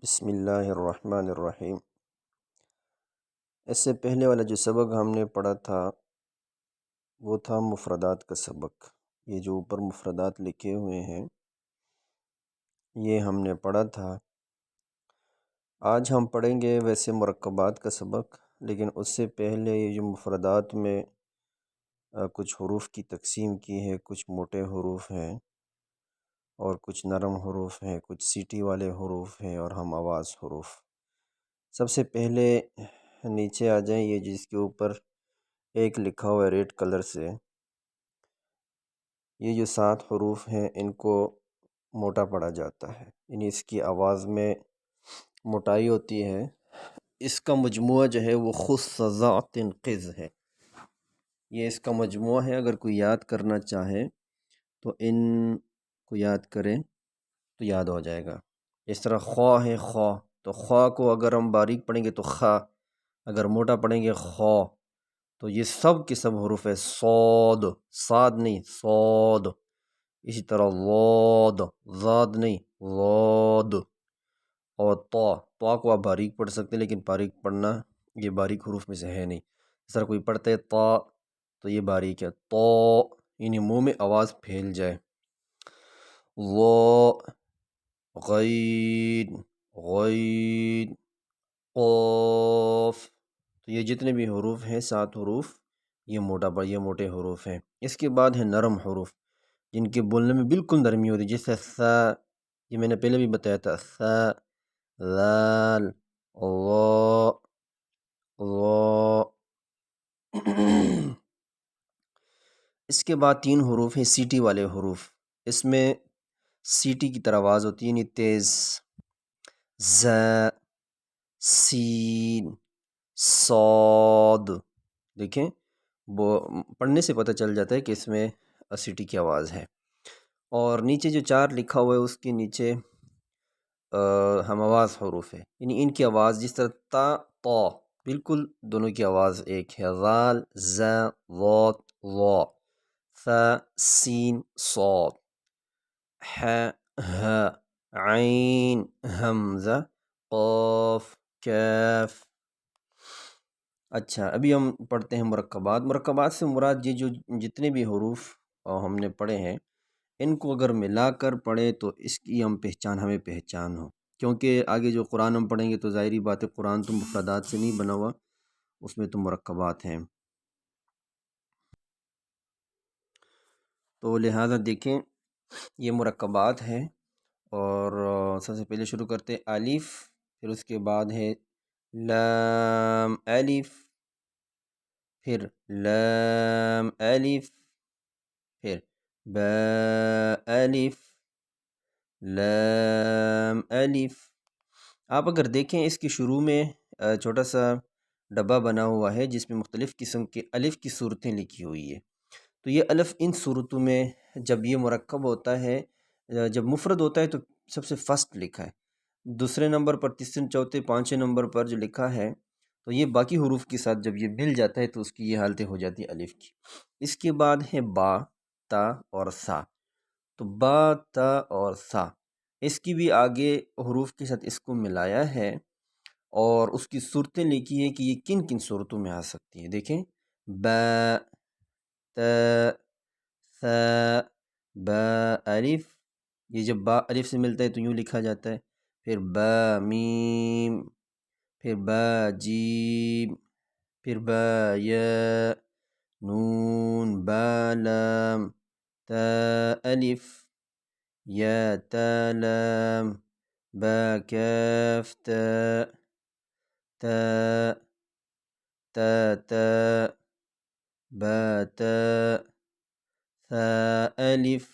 بسم اللہ الرحمن الرحیم۔ اس سے پہلے والا جو سبق ہم نے پڑھا تھا وہ تھا مفردات کا سبق۔ یہ جو اوپر مفردات لکھے ہوئے ہیں یہ ہم نے پڑھا تھا۔ آج ہم پڑھیں گے ویسے مرکبات کا سبق، لیکن اس سے پہلے یہ جو مفردات میں کچھ حروف کی تقسیم کی ہے، کچھ موٹے حروف ہیں اور کچھ نرم حروف ہیں، کچھ سیٹی والے حروف ہیں اور ہم آواز حروف۔ سب سے پہلے نیچے آ جائیں، یہ جس کے اوپر ایک لکھا ہوا ہے ریڈ کلر سے، یہ جو 7 حروف ہیں ان کو موٹا پڑھا جاتا ہے، یعنی اس کی آواز میں موٹائی ہوتی ہے۔ اس کا مجموعہ جو ہے وہ خص قز ہے، یہ اس کا مجموعہ ہے۔ اگر کوئی یاد کرنا چاہے تو ان کو یاد کریں تو یاد ہو جائے گا۔ اس طرح خوا ہے، خوا، تو خوا کو اگر ہم باریک پڑھیں گے تو خا، اگر موٹا پڑھیں گے خو، تو یہ سب کے سب حروف ہے۔ صاد، صاد نہیں صاد، اسی طرح ضاد، ضاد نہیں ضاد، اور طا، طا کو آپ باریک پڑھ سکتے ہیں لیکن باریک پڑھنا یہ باریک حروف میں سے ہے نہیں۔ اس طرح کوئی پڑھتا ہے طا تو یہ باریک ہے، تو یعنی منہ میں آواز پھیل جائے۔ ضا، غین، غین، قاف، تو یہ جتنے بھی حروف ہیں 7 حروف یہ موٹے حروف ہیں۔ اس کے بعد ہے نرم حروف جن کے بولنے میں بالکل نرمی ہوتی ہے، جیسے سا، یہ میں نے پہلے بھی بتایا تھا، سا، ذال، ظا، ظا۔ اس کے بعد 3 حروف ہیں سیٹی والے حروف، اس میں سیٹی کی طرح آواز ہوتی ہے، یعنی تیز۔ ز، سین، صاد، دیکھیں وہ پڑھنے سے پتہ چل جاتا ہے کہ اس میں سیٹی کی آواز ہے۔ اور نیچے جو 4 لکھا ہوا ہے اس کے نیچے ہم آواز حروف ہے، یعنی ان کی آواز جس طرح تا، طا، بالکل دونوں کی آواز ایک ہے۔ ذال، ز، ضاد، ظا، ث، سین، صاد، ح، ہ، عین، حمزہ، قاف، کیف۔ اچھا، ابھی ہم پڑھتے ہیں مرکبات۔ مرکبات سے مراد یہ جو جتنے بھی حروف ہم نے پڑھے ہیں ان کو اگر ملا کر پڑھیں تو اس کی ہمیں پہچان ہو، کیونکہ آگے جو قرآن ہم پڑھیں گے تو ظاہری بات ہے قرآن تو مفردات سے نہیں بنا ہوا، اس میں تو مرکبات ہیں۔ تو لہٰذا دیکھیں یہ مرکبات ہیں، اور سب سے پہلے شروع کرتے ہیں الف، پھر اس کے بعد ہے لام الف، پھر لام الف، پھر با الف، لام الف۔ آپ اگر دیکھیں اس کی شروع میں چھوٹا سا ڈبہ بنا ہوا ہے جس میں مختلف قسم کے الف کی صورتیں لکھی ہوئی ہے، تو یہ الف ان صورتوں میں جب یہ مرکب ہوتا ہے، جب مفرد ہوتا ہے تو سب سے فرسٹ لکھا ہے، دوسرے نمبر پر، تیسرے، چوتھے، پانچویں نمبر پر جو لکھا ہے، تو یہ باقی حروف کے ساتھ جب یہ مل جاتا ہے تو اس کی یہ حالتیں ہو جاتی ہے الف کی۔ اس کے بعد ہے با، تا اور سا، تو با، تا اور سا، اس کی بھی آگے حروف کے ساتھ اس کو ملایا ہے اور اس کی صورتیں لکھی ہے کہ یہ کن کن صورتوں میں آ سکتی ہیں۔ دیکھیں با، تا، ثا، با الف، یہ جب با الف سے ملتا ہے تو یوں لکھا جاتا ہے، پھر با میم، پھر با جیم، پھر با یا، نون، با لام، تا الف، یا تا لام، با کاف تا، تا، تا تا، با تا، ثا الف،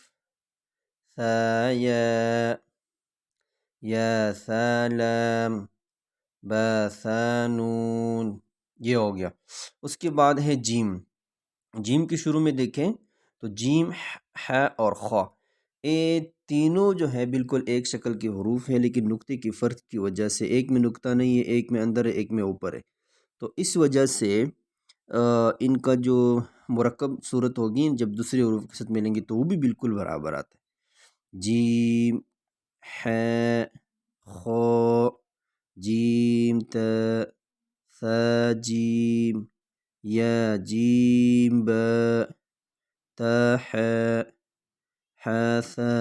ثا یا، یا ثا لام، با ثا نون، یہ ہو گیا۔ اس کے بعد ہے جیم۔ جیم کی شروع میں دیکھیں تو جیم، ح اور خا، یہ تینوں جو ہے بالکل ایک شکل کے حروف ہیں، لیکن نقطے کی فرق کی وجہ سے ایک میں نقطہ نہیں ہے، ایک میں اندر ہے، ایک میں اوپر ہے، تو اس وجہ سے ان کا جو مرکب صورت ہوگی جب دوسرے حروف کے ساتھ ملیں گی تو وہ بھی بالکل برابر آتا ہے۔ جیم، ح، خا، جیم تا ثا جیم یا جیم با تا حا حا ثا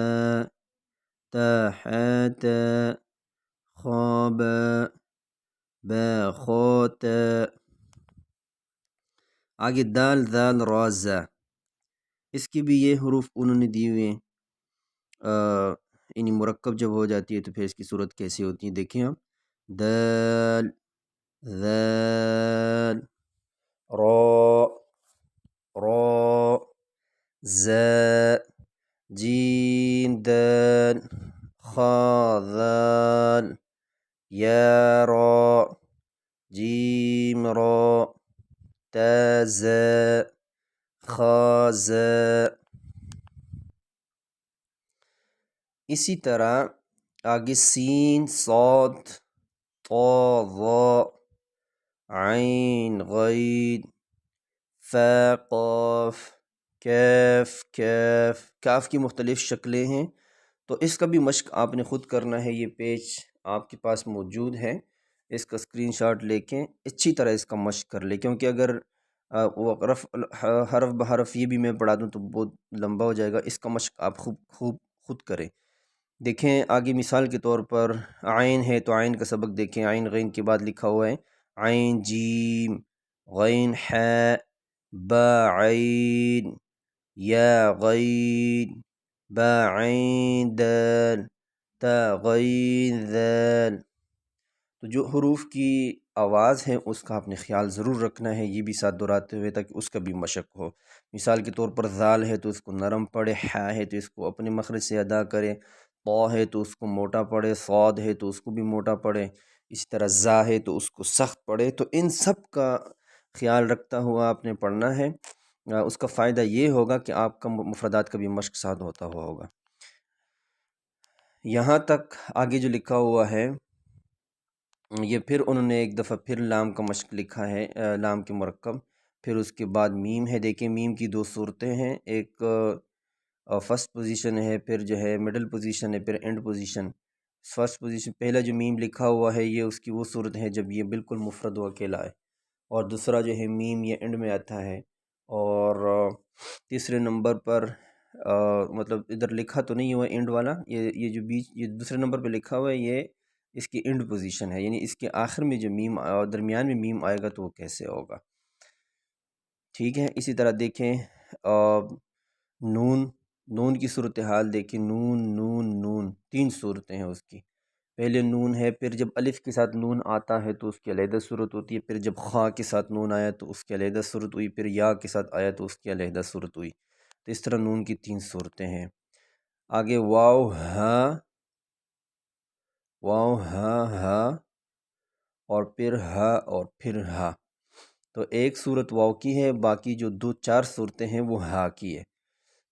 تا حا تا خا با با خا تا. آگے دال ذال را زا، اس کی بھی یہ حروف انہوں نے دیے ہوئے ہیں. یعنی مرکب جب ہو جاتی ہے تو پھر اس کی صورت کیسی ہوتی ہے دیکھیں آپ. دال ذال را را زا جیم دال خا ذال یا را جیم را تا زا خا زا. اسی طرح آگے سین صاد طا ظا عین غین فا قاف کیف کیف. کاف کی مختلف شکلیں ہیں تو اس کا بھی مشق آپ نے خود کرنا ہے. یہ پیج آپ کے پاس موجود ہے، اس کا اسکرین شاٹ لے کے اچھی طرح اس کا مشق کر لے، کیونکہ اگر وہ حرف بحرف یہ بھی میں پڑھا دوں تو بہت لمبا ہو جائے گا. اس کا مشق آپ خود کریں. دیکھیں آگے مثال کے طور پر عین ہے تو عین کا سبق دیکھیں. عین غین کے بعد لکھا ہوا ہے عین جیم غین حا با عین یا غین با عین دال تا غین ذال. تو جو حروف کی آواز ہے اس کا آپ نے خیال ضرور رکھنا ہے، یہ بھی ساتھ دہراتے ہوئے تاکہ اس کا بھی مشق ہو. مثال کے طور پر ذال ہے تو اس کو نرم پڑھے، حا ہے تو اس کو اپنے مخرج سے ادا کرے، طا ہے تو اس کو موٹا پڑھے، صاد ہے تو اس کو بھی موٹا پڑھے، اسی طرح زا ہے تو اس کو سخت پڑھے. تو ان سب کا خیال رکھتا ہوا آپ نے پڑھنا ہے. اس کا فائدہ یہ ہوگا کہ آپ کا مفردات کا بھی مشق ساتھ ہوتا ہوا ہوگا. یہاں تک آگے جو لکھا ہوا ہے یہ پھر انہوں نے ایک دفعہ پھر لام کا مشق لکھا ہے، لام کے مرکب. پھر اس کے بعد میم ہے. دیکھیں میم کی دو صورتیں ہیں، ایک فرسٹ پوزیشن ہے، پھر جو ہے مڈل پوزیشن ہے، پھر اینڈ پوزیشن. فرسٹ پوزیشن پہلا جو میم لکھا ہوا ہے یہ اس کی وہ صورت ہے جب یہ بالکل مفرد و اکیلا ہے، اور دوسرا جو ہے میم یہ اینڈ میں آتا ہے. اور تیسرے نمبر پر مطلب ادھر لکھا تو نہیں ہوا اینڈ والا، یہ جو بیچ یہ دوسرے نمبر پہ لکھا ہوا ہے یہ اس کی اینڈ پوزیشن ہے، یعنی اس کے آخر میں جو میم درمیان میں میم آئے گا تو وہ کیسے ہوگا. ٹھیک ہے. اسی طرح دیکھیں نون کی صورتحال دیکھیں. نون نون تین صورتیں ہیں اس کی. پہلے نون ہے، پھر جب الف کے ساتھ نون آتا ہے تو اس کی علیحدہ صورت ہوتی ہے، پھر جب خا کے ساتھ نون آیا تو اس کی علیحدہ صورت ہوئی، پھر یا کے ساتھ آیا تو اس کی علیحدہ صورت ہوئی. تو اس طرح نون کی تین صورتیں ہیں. آگے واو ہا ہا اور پھر ہا اور پھر ہا. تو ایک صورت واو کی ہے، باقی جو دو چار صورتیں ہیں وہ ہا کی ہے.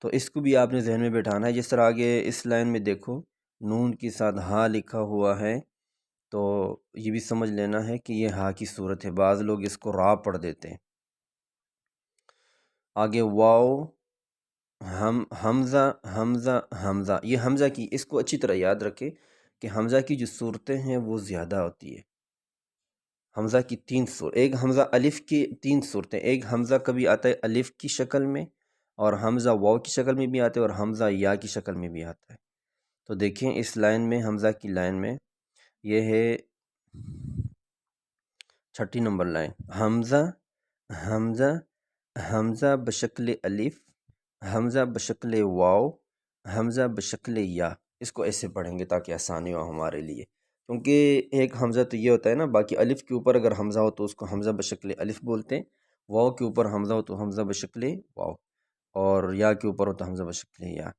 تو اس کو بھی آپ نے ذہن میں بٹھانا ہے. جس طرح آگے اس لائن میں دیکھو نون کے ساتھ ہا لکھا ہوا ہے تو یہ بھی سمجھ لینا ہے کہ یہ ہا کی صورت ہے. بعض لوگ اس کو را پڑھ دیتے ہیں. آگے واو حمزہ یہ حمزہ کی اس کو اچھی طرح یاد رکھے کہ حمزہ کی جو صورتیں ہیں وہ زیادہ ہوتی ہے. حمزہ کی ایک حمزہ الف کی تین صورتیں. ایک حمزہ کبھی آتا ہے الف کی شکل میں، اور حمزہ واو کی شکل میں بھی آتا ہے، اور حمزہ یا کی شکل میں بھی آتا ہے. تو دیکھیں اس لائن میں حمزہ کی لائن میں یہ ہے 6 نمبر لائن. حمزہ بشکل الف، حمزہ بشکل واو، حمزہ بشکل یا. اس کو ایسے پڑھیں گے تاکہ آسانی ہو ہمارے لیے، کیونکہ ایک حمزہ تو یہ ہوتا ہے نا، باقی الف کے اوپر اگر حمزہ ہو تو اس کو حمزہ بشکل الف بولتے ہیں، واو کے اوپر حمزہ ہو تو حمزہ بشکل واو، اور یا کے اوپر ہو تو حمزہ بشکل یا.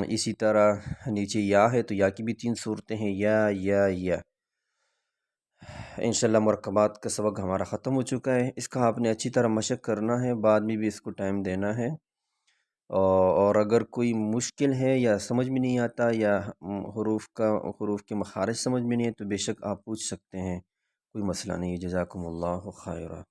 اسی طرح نیچے یا ہے تو یا کی بھی تین صورتیں ہیں، یا. انشاءاللہ مرکبات کا سبق ہمارا ختم ہو چکا ہے. اس کا آپ نے اچھی طرح مشق کرنا ہے، بعد میں بھی اس کو ٹائم دینا ہے. اور اگر کوئی مشکل ہے یا سمجھ میں نہیں آتا یا حروف کے مخارج سمجھ میں نہیں ہے تو بے شک آپ پوچھ سکتے ہیں، کوئی مسئلہ نہیں. جزاکم اللہ خیرہ.